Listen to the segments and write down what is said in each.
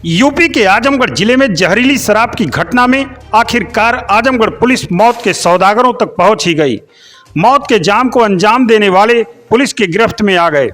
UP के आजमगढ़ जिले में जहरीली शराब की घटना में आखिरकार आजमगढ़ पुलिस मौत के सौदागरों तक पहुंच ही गई। मौत के जाम को अंजाम देने वाले पुलिस की गिरफ्त में आ गए।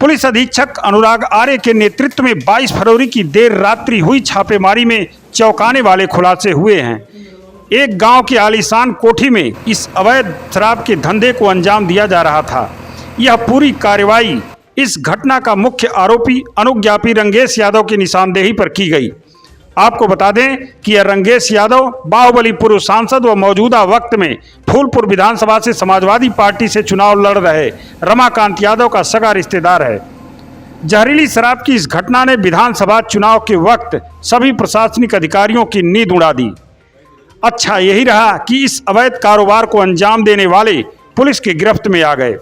पुलिस अधीक्षक अनुराग आर्य के नेतृत्व में 22 फरवरी की देर रात्रि हुई छापेमारी में चौंकाने वाले खुलासे हुए हैं। एक गांव की आलीशान कोठी में इस अवैध शराब के धंधे को अंजाम दिया जा रहा था। यह पूरी कार्रवाई इस घटना का मुख्य आरोपी अनुज्ञापी रंगेश यादव की निशानदेही पर की गई। आपको बता दें कि यह रंगेश यादव बाहुबली पूर्व सांसद व मौजूदा वक्त में फूलपुर विधानसभा से समाजवादी पार्टी से चुनाव लड़ रहे रमाकांत यादव का सगा रिश्तेदार है। जहरीली शराब की इस घटना ने विधानसभा चुनाव के वक्त सभी प्रशासनिक अधिकारियों की नींद उड़ा दी। अच्छा यही रहा कि इस अवैध कारोबार को अंजाम देने वाले पुलिस की गिरफ्त में आ गए।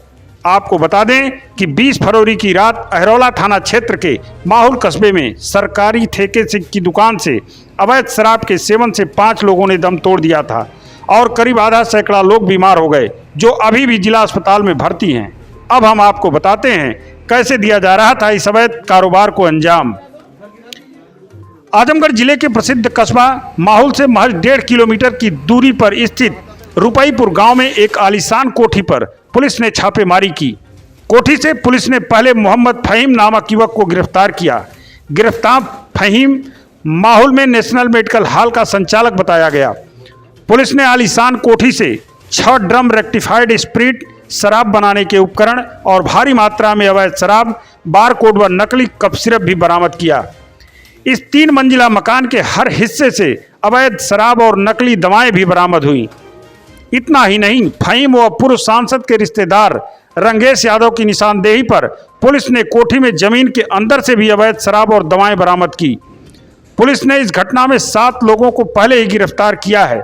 आपको बता दें कि 20 फरवरी की रात अहरौला थाना क्षेत्र के माहुल कस्बे में सरकारी ठेके से की दुकान से अवैध शराब के सेवन से 5 लोगों ने दम तोड़ दिया था और करीब आधा सैकड़ा लोग बीमार हो गए, जो अभी भी जिला अस्पताल में भर्ती हैं। अब हम आपको बताते हैं कैसे दिया जा रहा था इस अवैध कारोबार को अंजाम। आजमगढ़ जिले के प्रसिद्ध कस्बा माहुल से महज 1.5 किलोमीटर की दूरी पर स्थित रुपईपुर गांव में एक आलीशान कोठी पर पुलिस ने छापेमारी की। कोठी से पुलिस ने पहले मोहम्मद फहीम नामक युवक को गिरफ्तार किया। गिरफ्तार फहीम माहुल में नेशनल मेडिकल हॉल का संचालक बताया गया। पुलिस ने आलीशान कोठी से 6 ड्रम रेक्टिफाइड स्प्रिट, शराब बनाने के उपकरण और भारी मात्रा में अवैध शराब, बारकोड व नकली कप सिरप भी बरामद किया। इस 3 मंजिला मकान के हर हिस्से से अवैध शराब और नकली दवाएं भी बरामद हुई। इतना ही नहीं, फहीम व पूर्व सांसद के रिश्तेदार रंगेश यादव की निशानदेही पर पुलिस ने कोठी में जमीन के अंदर से भी अवैध शराब और दवाएं बरामद की। पुलिस ने इस घटना में 7 लोगों को पहले ही गिरफ्तार किया है।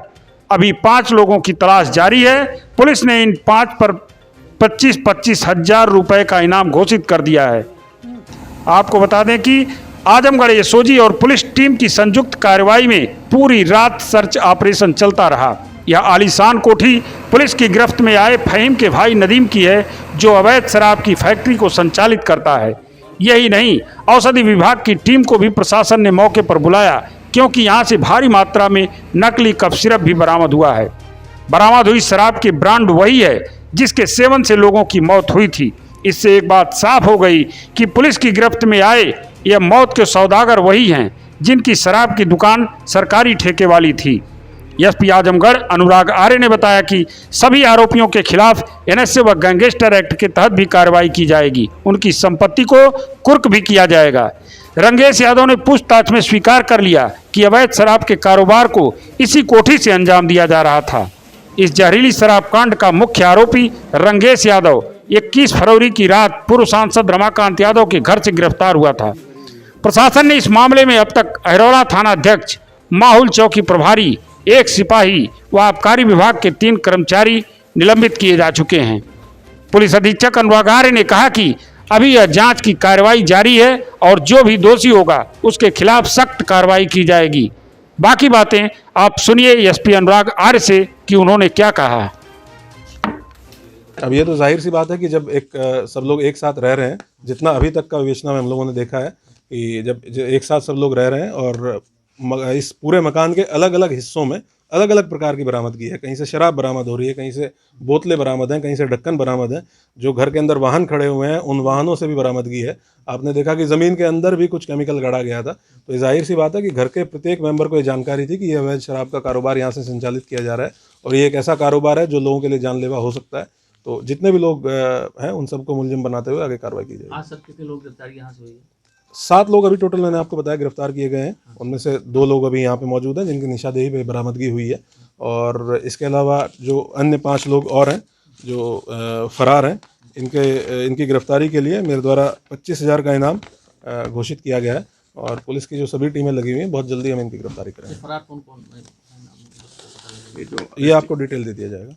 अभी 5 लोगों की तलाश जारी है। पुलिस ने इन 5 पर 25-25 हजार रुपए का इनाम घोषित कर दिया है। आपको बता दें कि आजमगढ़ एसओजी और पुलिस टीम की संयुक्त कार्रवाई में पूरी रात सर्च ऑपरेशन चलता रहा। यह आलीशान कोठी पुलिस की गिरफ्त में आए फहीम के भाई नदीम की है, जो अवैध शराब की फैक्ट्री को संचालित करता है। यही नहीं, औषधि विभाग की टीम को भी प्रशासन ने मौके पर बुलाया, क्योंकि यहां से भारी मात्रा में नकली कप सिरप भी बरामद हुआ है। बरामद हुई शराब की ब्रांड वही है जिसके सेवन से लोगों की मौत हुई थी। इससे एक बात साफ हो गई कि पुलिस की गिरफ्त में आए यह मौत के सौदागर वही हैं जिनकी शराब की दुकान सरकारी ठेके वाली थी। एसपी आजमगढ़ अनुराग आर्य ने बताया कि सभी आरोपियों के खिलाफ एनएसए व गैंगस्टर एक्ट के तहत भी कार्रवाई की जाएगी। उनकी संपत्ति को कुर्क भी किया जाएगा। रंगेश यादव ने पूछताछ में स्वीकार कर लिया कि अवैध शराब के कारोबार को इसी कोठी से अंजाम दिया जा रहा था। इस जहरीली शराब कांड का मुख्य आरोपी रंगेश यादव 21 फरवरी की रात पूर्व सांसद रमाकांत यादव के घर से गिरफ्तार हुआ था। प्रशासन ने इस मामले में अब तक अहरौला थाना अध्यक्ष, माहुल चौकी प्रभारी, 1 सिपाही व आबकारी विभाग के 3 कर्मचारी निलंबित किए जा चुके हैं। पुलिस अधीक्षक अनुराग आर्य ने कहा कि अभी यह जांच की कार्रवाई जारी है और जो भी दोषी होगा उसके खिलाफ सख्त कार्रवाई की जाएगी। बाकी बातें आप सुनिए एसपी अनुराग आर्य से कि उन्होंने क्या कहा। अब ये तो जाहिर सी बात है कि जब सब लोग एक साथ रह रहे हैं, जितना अभी तक का विवेचना में हम लोगों ने देखा है कि जब एक साथ सब लोग रह रहे हैं और इस पूरे मकान के अलग अलग हिस्सों में अलग अलग प्रकार की बरामदगी है। कहीं से शराब बरामद हो रही है, कहीं से बोतलें बरामद हैं, कहीं से ढक्कन बरामद हैं। जो घर के अंदर वाहन खड़े हुए हैं उन वाहनों से भी बरामदगी है। आपने देखा कि ज़मीन के अंदर भी कुछ केमिकल गड़ा गया था। तो ये जाहिर सी बात है कि घर के प्रत्येक मेंबर को ये जानकारी थी कि यह अवैध शराब का कारोबार यहाँ से संचालित किया जा रहा है और ये एक ऐसा कारोबार है जो लोगों के लिए जानलेवा हो सकता है। तो जितने भी लोग हैं उन सबको मुलजिम बनाते हुए आगे कार्रवाई की जाएगी। आज सब कितने लोग गिरफ्तार यहाँ से हुई है? 7 लोग अभी टोटल मैंने आपको बताया गिरफ्तार किए गए हैं। उनमें से 2 लोग अभी यहाँ पे मौजूद हैं जिनकी निशानदेही पे बरामदगी हुई है और इसके अलावा जो अन्य 5 लोग और हैं जो फरार हैं, इनकी गिरफ्तारी के लिए मेरे द्वारा 25,000 का इनाम घोषित किया गया है और पुलिस की जो सभी टीमें लगी हुई हैं, बहुत जल्दी हम इनकी गिरफ्तारी करेंगे। फरार कौन-कौन ये आपको डिटेल दे दिया जाएगा।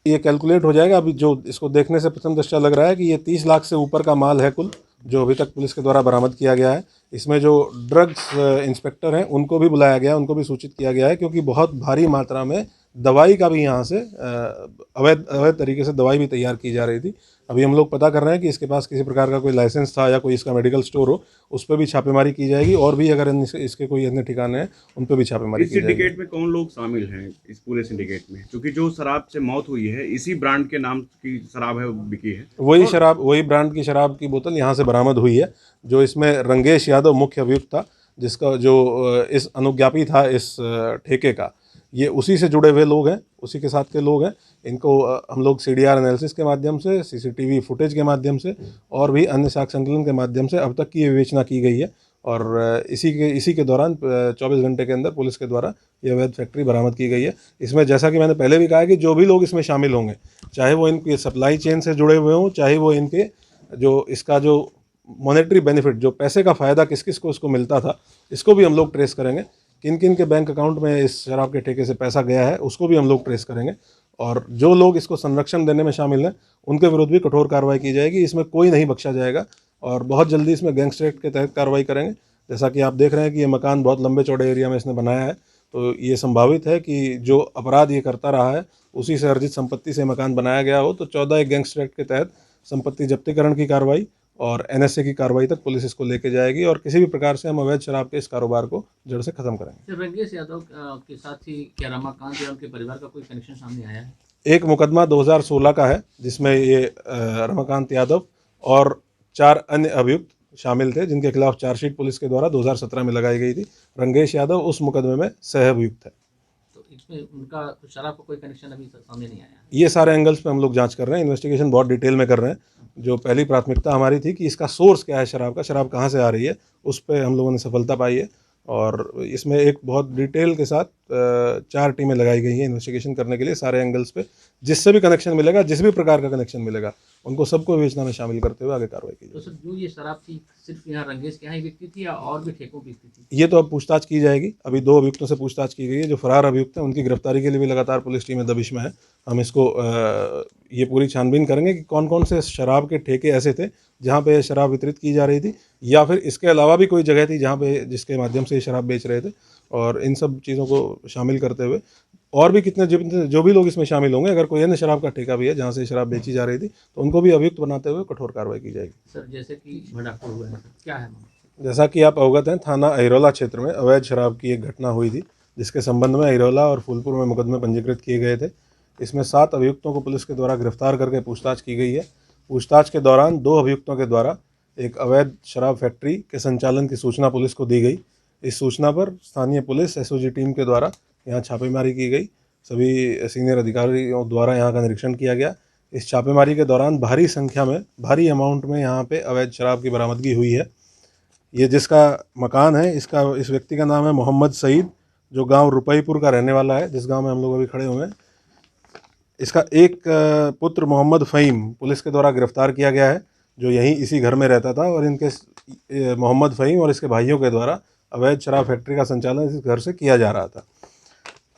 ये कैलकुलेट हो जाएगा। अभी जो इसको देखने से प्रथम दृष्टया लग रहा है कि ये 30 लाख से ऊपर का माल है कुल, जो अभी तक पुलिस के द्वारा बरामद किया गया है। इसमें जो ड्रग्स इंस्पेक्टर हैं उनको भी बुलाया गया है, उनको भी सूचित किया गया है, क्योंकि बहुत भारी मात्रा में दवाई का भी यहाँ से अवैध तरीके से दवाई भी तैयार की जा रही थी। अभी हम लोग पता कर रहे हैं कि इसके पास किसी प्रकार का कोई लाइसेंस था या कोई इसका मेडिकल स्टोर हो, उस पर भी छापेमारी की जाएगी, और भी अगर इसके कोई अन्य ठिकाने हैं उन पर भी छापेमारी इस की जाएगी। सिंडिकेट में कौन लोग शामिल हैं इस पूरे सिंडिकेट में? क्योंकि जो शराब से मौत हुई है इसी ब्रांड के नाम की शराब है, वो बिकी है। वही ब्रांड की शराब की बोतल यहाँ से बरामद हुई है। जो इसमें रंगेश यादव मुख्य अभियुक्त था, जिसका जो इस अनुज्ञापी था इस ठेके का, ये उसी से जुड़े हुए लोग हैं, उसी के साथ के लोग हैं। इनको हम लोग CDR एनालिसिस के माध्यम से, CCTV फुटेज के माध्यम से और भी अन्य साक्ष्य संकलन के माध्यम से अब तक की ये विवेचना की गई है, और इसी के दौरान 24 घंटे के अंदर पुलिस के द्वारा ये अवैध फैक्ट्री बरामद की गई है। इसमें जैसा कि मैंने पहले भी कहा है कि जो भी लोग इसमें शामिल होंगे, चाहे वो इनके सप्लाई चेन से जुड़े हुए हों, चाहे वो इनके इसका जो मॉनेटरी बेनिफिट, जो पैसे का फ़ायदा किस किस को इसको मिलता था, इसको भी हम लोग ट्रेस करेंगे। किन किन के बैंक अकाउंट में इस शराब के ठेके से पैसा गया है, उसको भी हम लोग ट्रेस करेंगे। और जो लोग इसको संरक्षण देने में शामिल हैं, उनके विरुद्ध भी कठोर कार्रवाई की जाएगी। इसमें कोई नहीं बख्शा जाएगा, और बहुत जल्दी इसमें गैंगस्टर एक्ट के तहत कार्रवाई करेंगे। जैसा कि आप देख रहे हैं कि ये मकान बहुत लंबे चौड़े एरिया में इसने बनाया है, तो ये संभावित है कि जो अपराध ये करता रहा है उसी से अर्जित संपत्ति से मकान बनाया गया हो। तो 14 एक गैंगस्टर एक्ट के तहत संपत्ति जब्तीकरण की कार्रवाई और NSA की कार्रवाई तक पुलिस इसको लेके जाएगी, और किसी भी प्रकार से हम अवैध शराब के इस कारोबार को जड़ से खत्म करेंगे। रंगेश यादव के साथ ही क्या रमाकांत या उनके परिवार का कोई कनेक्शन सामने आया है? एक मुकदमा 2016 का है, जिसमें ये रमाकांत यादव और 4 अन्य अभियुक्त शामिल थे, जिनके खिलाफ चार्जशीट पुलिस के द्वारा 2017 में लगाई गई थी। रंगेश यादव उस मुकदमे में सह अभियुक्त है। तो इसमें उनका तो शराब का कोई कनेक्शन अभी सामने नहीं आया? ये सारे एंगल्स पे हम लोग जांच कर रहे हैं, इन्वेस्टिगेशन बहुत डिटेल में कर रहे हैं। जो पहली प्राथमिकता हमारी थी कि इसका सोर्स क्या है शराब का, शराब कहाँ से आ रही है, उस पर हम लोगों ने सफलता पाई है। और इसमें एक बहुत डिटेल के साथ 4 टीमें लगाई गई हैं इन्वेस्टिगेशन करने के लिए सारे एंगल्स पे। जिससे भी कनेक्शन मिलेगा, जिस भी प्रकार का कनेक्शन मिलेगा, उनको सबको विवेचना में शामिल करते हुए आगे कार्रवाई की तो जाएगी। सर, जो ये शराब थी सिर्फ यहाँ रंगेश के यहाँ ही बिकती थी या और भी ठेकों पे बिकती थी? ये तो अब पूछताछ की जाएगी। अभी 2 अभियुक्तों से पूछताछ की गई है। जो फरार अभियुक्त हैं उनकी गिरफ्तारी के लिए भी लगातार पुलिस टीमें दबिश में है। हम इसको ये पूरी छानबीन करेंगे कि कौन कौन से शराब के ठेके ऐसे थे जहाँ पे शराब वितरित की जा रही थी, या फिर इसके अलावा भी कोई जगह थी जहाँ पे जिसके माध्यम से ये शराब बेच रहे थे। और इन सब चीज़ों को शामिल करते हुए और भी कितने जो भी लोग इसमें शामिल होंगे, अगर कोई अन्य शराब का ठेका भी है जहाँ से शराब बेची जा रही थी, तो उनको भी अभियुक्त बनाते हुए कठोर कार्रवाई की जाएगी। सर, जैसे कि भड़ाका हुआ है, क्या है? जैसा कि आप अवगत हैं, थाना अहिरौला क्षेत्र में अवैध शराब की एक घटना हुई थी, जिसके संबंध में अहिरौला और फूलपुर में मुकदमे पंजीकृत किए गए थे। इसमें 7 अभियुक्तों को पुलिस के द्वारा गिरफ्तार करके पूछताछ की गई है। पूछताछ के दौरान 2 अभियुक्तों के द्वारा एक अवैध शराब फैक्ट्री के संचालन की सूचना पुलिस को दी गई। इस सूचना पर स्थानीय पुलिस SOG टीम के द्वारा यहाँ छापेमारी की गई। सभी सीनियर अधिकारियों द्वारा यहाँ का निरीक्षण किया गया। इस छापेमारी के दौरान भारी संख्या में, भारी अमाउंट में यहाँ पे अवैध शराब की बरामदगी हुई है। ये जिसका मकान है, इस व्यक्ति का नाम है मोहम्मद सईद, जो गांव रुपईपुर का रहने वाला है, जिस गांव में हम लोग अभी खड़े हुए हैं। इसका एक पुत्र मोहम्मद फ़हीम पुलिस के द्वारा गिरफ्तार किया गया है, जो यहीं इसी घर में रहता था, और इनके मोहम्मद फ़हीम और इसके भाइयों के द्वारा अवैध शराब फैक्ट्री का संचालन इस घर से किया जा रहा था।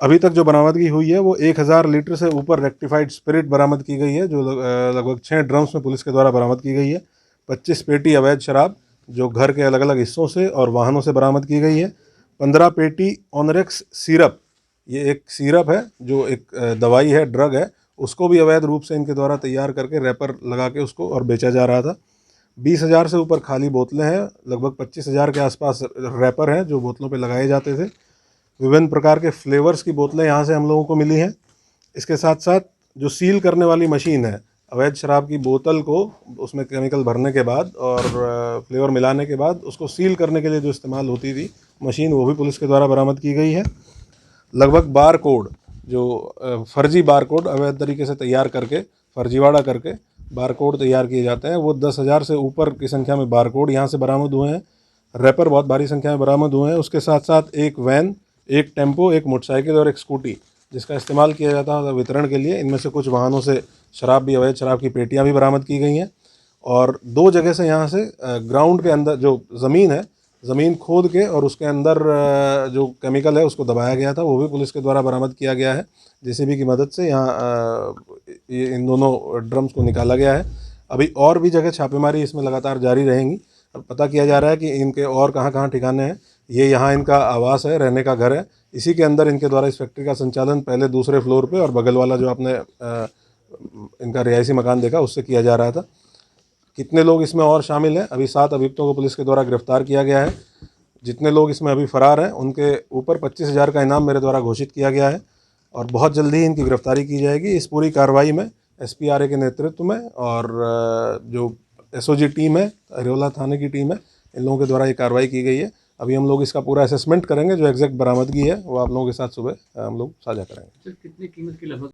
अभी तक जो बरामदगी हुई है वो 1000 लीटर से ऊपर रेक्टिफाइड स्पिरिट बरामद की गई है, जो लगभग 6 ड्रम्स में पुलिस के द्वारा बरामद की गई है। 25 पेटी अवैध शराब जो घर के अलग अलग हिस्सों से और वाहनों से बरामद की गई है। 15 पेटी ऑनरेक्स सिरप, ये एक सिरप है जो एक दवाई है, ड्रग है, उसको भी अवैध रूप से इनके द्वारा तैयार करके रैपर लगा के उसको और बेचा जा रहा था। 20,000 से ऊपर खाली बोतलें हैं, लगभग 25,000 के आसपास रैपर हैं जो बोतलों पे लगाए जाते थे। विभिन्न प्रकार के फ्लेवर्स की बोतलें यहाँ से हम लोगों को मिली हैं। इसके साथ साथ जो सील करने वाली मशीन है, अवैध शराब की बोतल को उसमें केमिकल भरने के बाद और फ्लेवर मिलाने के बाद उसको सील करने के लिए जो इस्तेमाल होती थी मशीन, वो भी पुलिस के द्वारा बरामद की गई है। लगभग बार कोड, जो फर्जी बार कोड अवैध तरीके से तैयार करके, फर्जीवाड़ा करके बार कोड तैयार किए जाते हैं, वो 10,000 से ऊपर की संख्या में बार कोड यहाँ से बरामद हुए हैं। रैपर बहुत भारी संख्या में बरामद हुए हैं। उसके साथ साथ एक वैन, एक टेम्पो, एक मोटरसाइकिल और एक स्कूटी जिसका इस्तेमाल किया जाता था वितरण के लिए। इनमें से कुछ वाहनों से शराब भी, अवैध शराब की पेटियां भी बरामद की गई हैं। और 2 जगह से यहाँ से ग्राउंड के अंदर जो ज़मीन है, ज़मीन खोद के और उसके अंदर जो केमिकल है उसको दबाया गया था, वो भी पुलिस के द्वारा बरामद किया गया है। JCB की मदद से यहाँ इन दोनों ड्रम्स को निकाला गया है। अभी और भी जगह छापेमारी इसमें लगातार जारी रहेंगी। अब पता किया जा रहा है कि इनके और कहाँ कहाँ ठिकाने हैं। ये यहाँ इनका आवास है, रहने का घर है। इसी के अंदर इनके द्वारा इस फैक्ट्री का संचालन पहले दूसरे फ्लोर पे और बगल वाला जो आपने इनका रिहायशी मकान देखा उससे किया जा रहा था। कितने लोग इसमें और शामिल हैं, अभी 7 अभियुक्तों को पुलिस के द्वारा गिरफ्तार किया गया है। जितने लोग इसमें अभी फरार हैं उनके ऊपर 25,000 का इनाम मेरे द्वारा घोषित किया गया है और बहुत जल्दी ही इनकी गिरफ्तारी की जाएगी। इस पूरी कार्रवाई में SPRA के नेतृत्व में और जो SOG टीम है, अरियोला थाने की टीम है, इन लोगों के द्वारा ये कार्रवाई की गई है। अभी हम लोग इसका पूरा असेसमेंट करेंगे, जो एग्जैक्ट बरामदगी है वो आप लोगों के साथ सुबह हम लोग साझा करेंगे। सर कितनी कीमत की लगभग